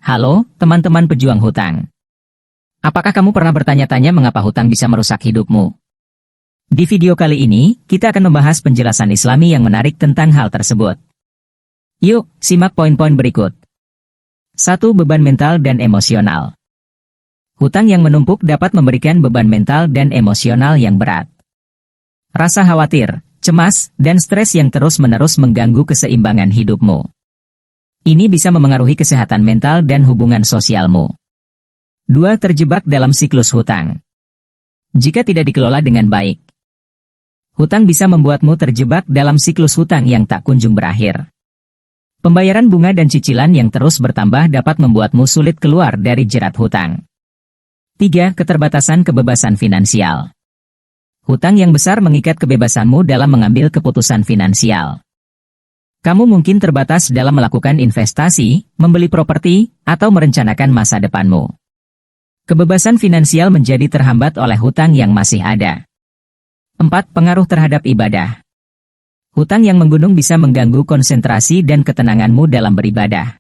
Halo, teman-teman pejuang hutang. Apakah kamu pernah bertanya-tanya mengapa hutang bisa merusak hidupmu? Di video kali ini, kita akan membahas penjelasan Islami yang menarik tentang hal tersebut. Yuk, simak poin-poin berikut. 1. Beban mental dan emosional. Hutang yang menumpuk dapat memberikan beban mental dan emosional yang berat. Rasa khawatir, cemas, dan stres yang terus-menerus mengganggu keseimbangan hidupmu. Ini bisa memengaruhi kesehatan mental dan hubungan sosialmu. 2. Terjebak dalam siklus hutang. Jika tidak dikelola dengan baik, hutang bisa membuatmu terjebak dalam siklus hutang yang tak kunjung berakhir. Pembayaran bunga dan cicilan yang terus bertambah dapat membuatmu sulit keluar dari jerat hutang. 3. Keterbatasan kebebasan finansial. Hutang yang besar mengikat kebebasanmu dalam mengambil keputusan finansial. Kamu mungkin terbatas dalam melakukan investasi, membeli properti, atau merencanakan masa depanmu. Kebebasan finansial menjadi terhambat oleh hutang yang masih ada. 4. Pengaruh terhadap ibadah. Hutang yang menggunung bisa mengganggu konsentrasi dan ketenanganmu dalam beribadah.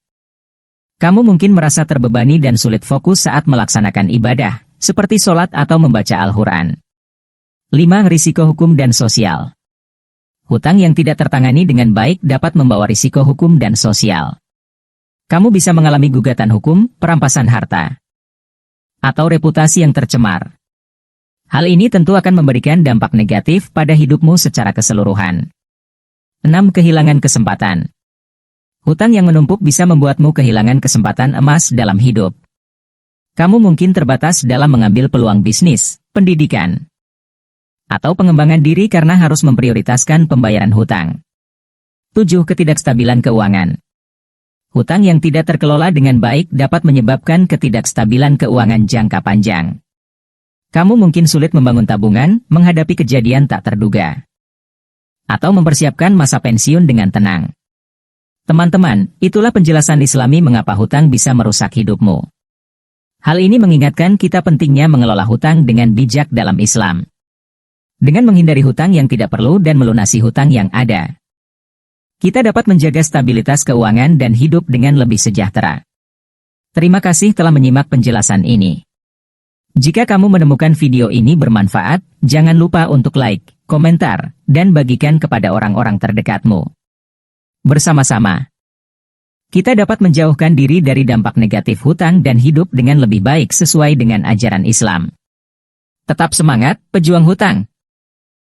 Kamu mungkin merasa terbebani dan sulit fokus saat melaksanakan ibadah, seperti sholat atau membaca Al-Quran. 5. Risiko hukum dan sosial. Hutang yang tidak tertangani dengan baik dapat membawa risiko hukum dan sosial. Kamu bisa mengalami gugatan hukum, perampasan harta, atau reputasi yang tercemar. Hal ini tentu akan memberikan dampak negatif pada hidupmu secara keseluruhan. 6. Kehilangan kesempatan. Hutang yang menumpuk bisa membuatmu kehilangan kesempatan emas dalam hidup. Kamu mungkin terbatas dalam mengambil peluang bisnis, pendidikan, atau pengembangan diri karena harus memprioritaskan pembayaran hutang. 7. Ketidakstabilan keuangan. Hutang yang tidak terkelola dengan baik dapat menyebabkan ketidakstabilan keuangan jangka panjang. Kamu mungkin sulit membangun tabungan, menghadapi kejadian tak terduga, atau mempersiapkan masa pensiun dengan tenang. Teman-teman, itulah penjelasan Islami mengapa hutang bisa merusak hidupmu. Hal ini mengingatkan kita pentingnya mengelola hutang dengan bijak dalam Islam, dengan menghindari hutang yang tidak perlu dan melunasi hutang yang ada. Kita dapat menjaga stabilitas keuangan dan hidup dengan lebih sejahtera. Terima kasih telah menyimak penjelasan ini. Jika kamu menemukan video ini bermanfaat, jangan lupa untuk like, komentar, dan bagikan kepada orang-orang terdekatmu. Bersama-sama, kita dapat menjauhkan diri dari dampak negatif hutang dan hidup dengan lebih baik sesuai dengan ajaran Islam. Tetap semangat, pejuang hutang!